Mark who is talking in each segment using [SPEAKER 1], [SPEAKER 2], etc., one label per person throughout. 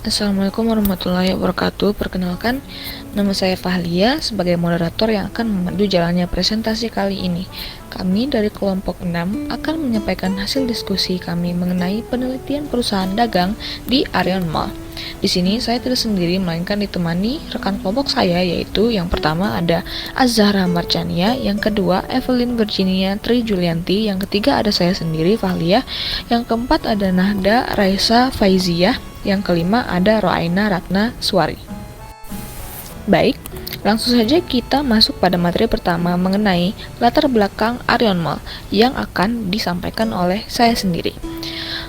[SPEAKER 1] Assalamualaikum warahmatullahi wabarakatuh. Perkenalkan, nama saya Fahlia sebagai moderator yang akan memandu jalannya presentasi kali ini. Kami dari kelompok 6 akan menyampaikan hasil diskusi kami mengenai penelitian perusahaan dagang di Arion Mall. Di sini saya tidak sendiri, melainkan ditemani rekan kelompok saya, yaitu yang pertama ada Azhara Marchania, yang kedua Evelyn Virginia Tri Julianti, yang ketiga ada saya sendiri Fahlia, yang keempat ada Nahda Raisa Faiziyah, yang kelima ada Roaina Ratna Suari. Baik, langsung saja kita masuk pada materi pertama mengenai latar belakang Arion Mall yang akan disampaikan oleh saya sendiri.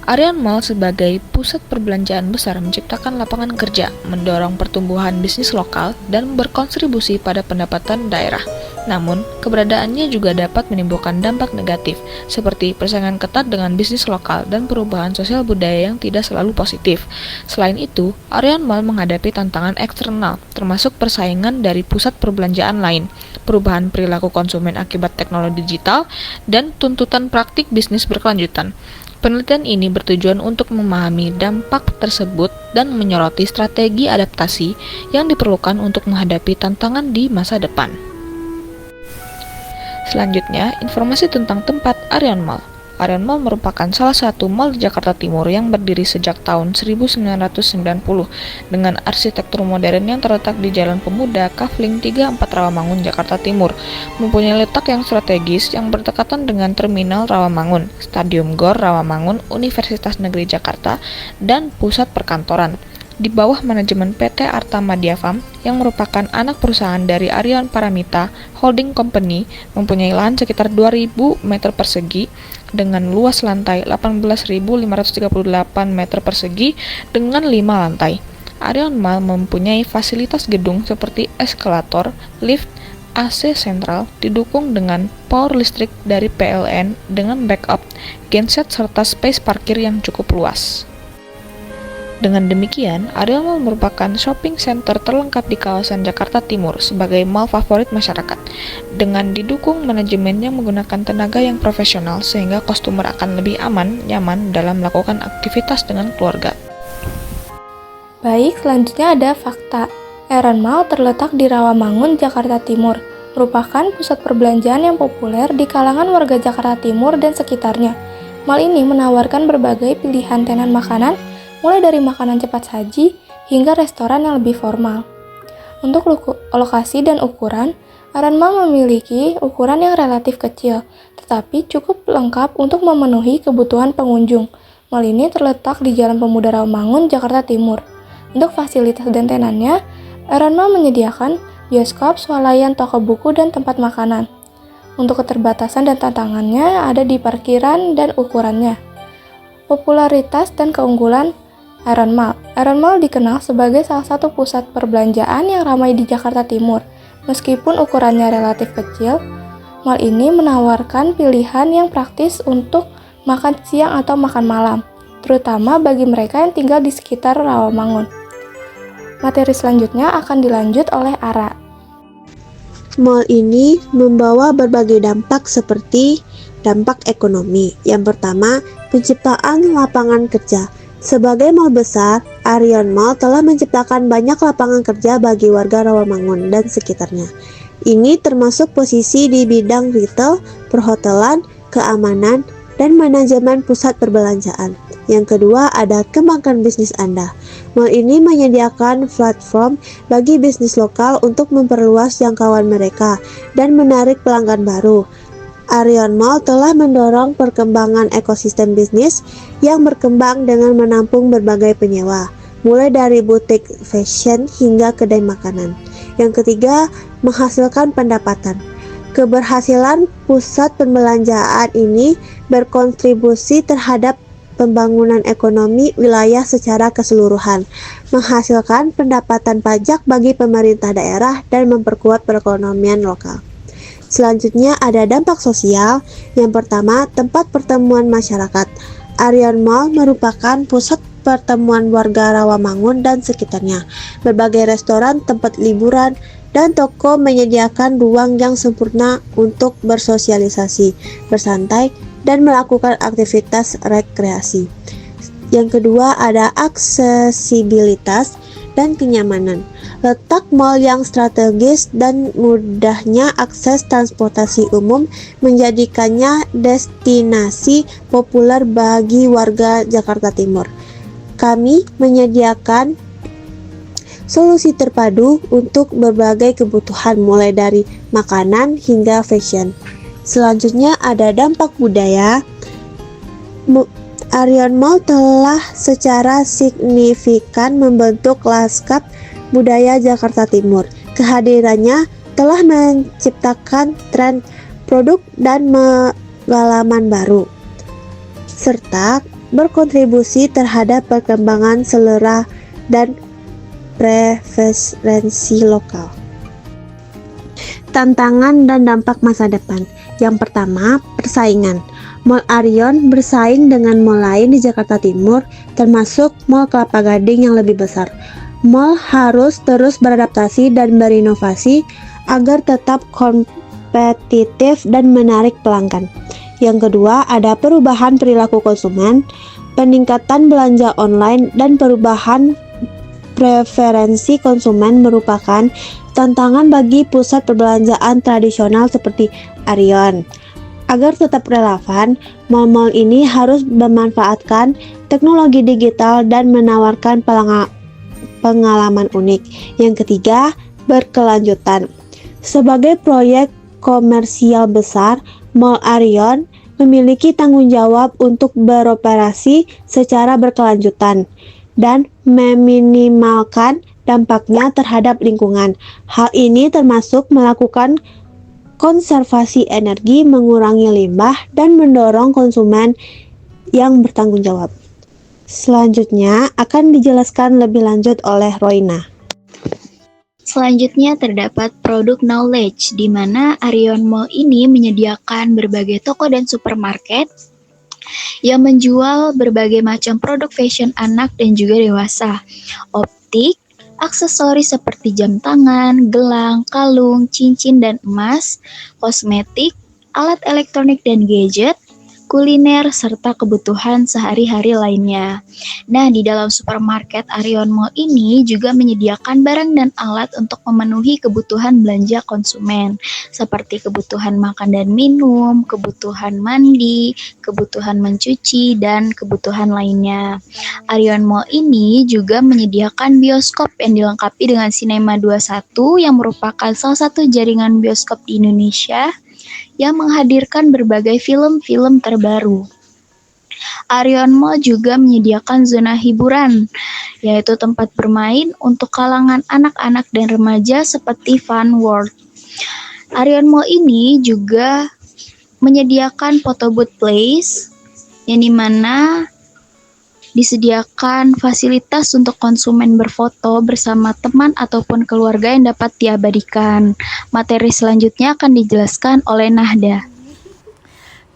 [SPEAKER 1] Arion Mall sebagai pusat perbelanjaan besar menciptakan lapangan kerja, mendorong pertumbuhan bisnis lokal, dan berkontribusi pada pendapatan daerah. Namun, keberadaannya juga dapat menimbulkan dampak negatif, seperti persaingan ketat dengan bisnis lokal dan perubahan sosial budaya yang tidak selalu positif. Selain itu, Arion Mall menghadapi tantangan eksternal, termasuk persaingan dari pusat perbelanjaan lain, perubahan perilaku konsumen akibat teknologi digital, dan tuntutan praktik bisnis berkelanjutan. Penelitian ini bertujuan untuk memahami dampak tersebut dan menyoroti strategi adaptasi yang diperlukan untuk menghadapi tantangan di masa depan. Selanjutnya, informasi tentang tempat Arion Mall. Arion Mall merupakan salah satu mall di Jakarta Timur yang berdiri sejak tahun 1990 dengan arsitektur modern yang terletak di Jalan Pemuda, Kafling 34 Rawamangun, Jakarta Timur. Mempunyai letak yang strategis yang berdekatan dengan Terminal Rawamangun, Stadium GOR Rawamangun, Universitas Negeri Jakarta, dan pusat perkantoran. Di bawah manajemen PT Arta Madya Farm yang merupakan anak perusahaan dari Arion Paramita Holding Company, mempunyai lahan sekitar 2.000 meter persegi dengan luas lantai 18.538 meter persegi dengan 5 lantai. Arion Mall mempunyai fasilitas gedung seperti eskalator, lift, AC sentral, didukung dengan power listrik dari PLN dengan backup genset serta space parkir yang cukup luas. Dengan demikian, Arion Mall merupakan shopping center terlengkap di kawasan Jakarta Timur sebagai mall favorit masyarakat. Dengan didukung manajemen yang menggunakan tenaga yang profesional sehingga customer akan lebih aman, nyaman dalam melakukan aktivitas dengan keluarga.
[SPEAKER 2] Baik, selanjutnya ada fakta. Arion Mall terletak di Rawamangun, Jakarta Timur, merupakan pusat perbelanjaan yang populer di kalangan warga Jakarta Timur dan sekitarnya. Mall ini menawarkan berbagai pilihan tenan makanan, mulai dari makanan cepat saji hingga restoran yang lebih formal. Untuk lokasi dan ukuran, Arion Mall memiliki ukuran yang relatif kecil, tetapi cukup lengkap untuk memenuhi kebutuhan pengunjung. Mall ini terletak di Jalan Pemuda Rawamangun, Jakarta Timur. Untuk fasilitas dan tenannya, Arion Mall menyediakan bioskop, swalayan, toko buku, dan tempat makanan. Untuk keterbatasan dan tantangannya ada di parkiran dan ukurannya. Popularitas dan keunggulan Arion Mall. Arion Mall dikenal sebagai salah satu pusat perbelanjaan yang ramai di Jakarta Timur. Meskipun ukurannya relatif kecil, mall ini menawarkan pilihan yang praktis untuk makan siang atau makan malam, terutama bagi mereka yang tinggal di sekitar Rawamangun. Materi selanjutnya akan dilanjut oleh Ara.
[SPEAKER 3] Mall ini membawa berbagai dampak seperti dampak ekonomi. Yang pertama, penciptaan lapangan kerja. Sebagai mall besar, Arion Mall telah menciptakan banyak lapangan kerja bagi warga Rawamangun dan sekitarnya. Ini termasuk posisi di bidang retail, perhotelan, keamanan, dan manajemen pusat perbelanjaan. Yang kedua, ada kembangkan bisnis Anda. Mall ini menyediakan platform bagi bisnis lokal untuk memperluas jangkauan mereka dan menarik pelanggan baru. Arion Mall telah mendorong perkembangan ekosistem bisnis yang berkembang dengan menampung berbagai penyewa, mulai dari butik fashion hingga kedai makanan. Yang ketiga, menghasilkan pendapatan. Keberhasilan pusat perbelanjaan ini berkontribusi terhadap pembangunan ekonomi wilayah secara keseluruhan, menghasilkan pendapatan pajak bagi pemerintah daerah dan memperkuat perekonomian lokal. Selanjutnya ada dampak sosial. Yang pertama, tempat pertemuan masyarakat. Arion Mall merupakan pusat pertemuan warga Rawamangun dan sekitarnya. Berbagai restoran, tempat liburan, dan toko menyediakan ruang yang sempurna untuk bersosialisasi, bersantai, dan melakukan aktivitas rekreasi. Yang kedua ada aksesibilitas dan kenyamanan. Letak mall yang strategis dan mudahnya akses transportasi umum menjadikannya destinasi populer bagi warga Jakarta Timur. Kami menyediakan solusi terpadu untuk berbagai kebutuhan mulai dari makanan hingga fashion. Selanjutnya ada dampak budaya. Arion Mall telah secara signifikan membentuk lanskap budaya Jakarta Timur. Kehadirannya telah menciptakan tren produk dan pengalaman baru, serta berkontribusi terhadap perkembangan selera dan preferensi lokal. Tantangan dan dampak masa depan. Yang pertama, persaingan. Mall Arion bersaing dengan mall lain di Jakarta Timur, termasuk Mall Kelapa Gading yang lebih besar. Mall harus terus beradaptasi dan berinovasi agar tetap kompetitif dan menarik pelanggan. Yang kedua, ada perubahan perilaku konsumen, peningkatan belanja online, dan perubahan preferensi konsumen merupakan tantangan bagi pusat perbelanjaan tradisional seperti Arion. Agar tetap relevan, mall-mall ini harus memanfaatkan teknologi digital dan menawarkan pengalaman unik. Yang ketiga, berkelanjutan. Sebagai proyek komersial besar, Mall Arion memiliki tanggung jawab untuk beroperasi secara berkelanjutan dan meminimalkan dampaknya terhadap lingkungan. Hal ini termasuk melakukan konservasi energi, mengurangi limbah, dan mendorong konsumen yang bertanggung jawab. Selanjutnya akan dijelaskan lebih lanjut oleh Roina.
[SPEAKER 4] Selanjutnya terdapat produk knowledge, di mana Arion Mall ini menyediakan berbagai toko dan supermarket yang menjual berbagai macam produk fashion anak dan juga dewasa, optik, aksesoris seperti jam tangan, gelang, kalung, cincin dan emas, kosmetik, alat elektronik dan gadget, kuliner, serta kebutuhan sehari-hari lainnya. Nah, di dalam supermarket Arion Mall ini juga menyediakan barang dan alat untuk memenuhi kebutuhan belanja konsumen, seperti kebutuhan makan dan minum, kebutuhan mandi, kebutuhan mencuci, dan kebutuhan lainnya. Arion Mall ini juga menyediakan bioskop yang dilengkapi dengan Cinema 21 yang merupakan salah satu jaringan bioskop di Indonesia yang menghadirkan berbagai film-film terbaru. Arion Mall juga menyediakan zona hiburan, yaitu tempat bermain untuk kalangan anak-anak dan remaja seperti Fun World. Arion Mall ini juga menyediakan photo booth place, yang dimana disediakan fasilitas untuk konsumen berfoto bersama teman ataupun keluarga yang dapat diabadikan. Materi selanjutnya akan dijelaskan oleh Nahda.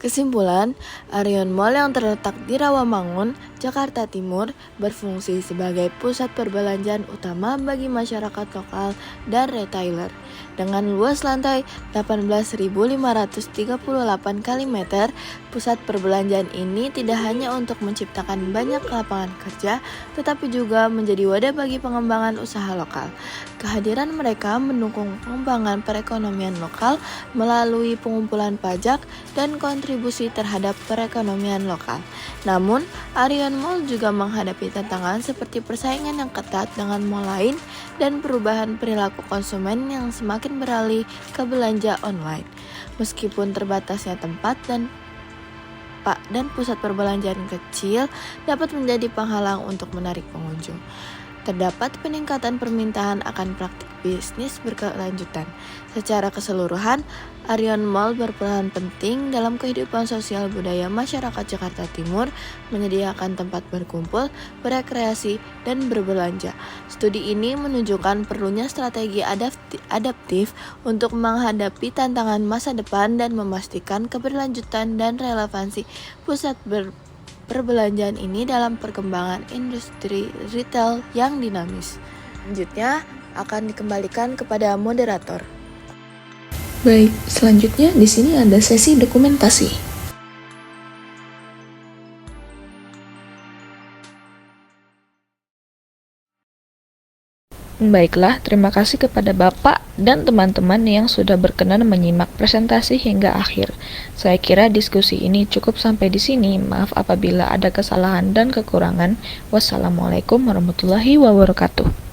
[SPEAKER 5] Kesimpulan, Arion Mall yang terletak di Rawamangun, Jakarta Timur berfungsi sebagai pusat perbelanjaan utama bagi masyarakat lokal dan retailer. Dengan luas lantai 18.538 km, pusat perbelanjaan ini tidak hanya untuk menciptakan banyak lapangan kerja, tetapi juga menjadi wadah bagi pengembangan usaha lokal. Kehadiran mereka mendukung pengembangan perekonomian lokal melalui pengumpulan pajak dan kontribusi terhadap perekonomian lokal. Namun, Arion Mall juga menghadapi tantangan seperti persaingan yang ketat dengan mall lain dan perubahan perilaku konsumen yang semakin beralih ke belanja online. Meskipun terbatasnya tempat dan pusat perbelanjaan kecil dapat menjadi penghalang untuk menarik pengunjung. Terdapat peningkatan permintaan akan praktik bisnis berkelanjutan. Secara keseluruhan, Arion Mall berperan penting dalam kehidupan sosial budaya masyarakat Jakarta Timur, menyediakan tempat berkumpul, berekreasi, dan berbelanja. Studi ini menunjukkan perlunya strategi adaptif untuk menghadapi tantangan masa depan dan memastikan keberlanjutan dan relevansi pusat perbelanjaan ini dalam perkembangan industri retail yang dinamis. Selanjutnya akan dikembalikan kepada moderator.
[SPEAKER 1] Baik, selanjutnya di sini ada sesi dokumentasi. Baiklah, terima kasih kepada Bapak dan teman-teman yang sudah berkenan menyimak presentasi hingga akhir. Saya kira diskusi ini cukup sampai di sini. Maaf apabila ada kesalahan dan kekurangan. Wassalamualaikum warahmatullahi wabarakatuh.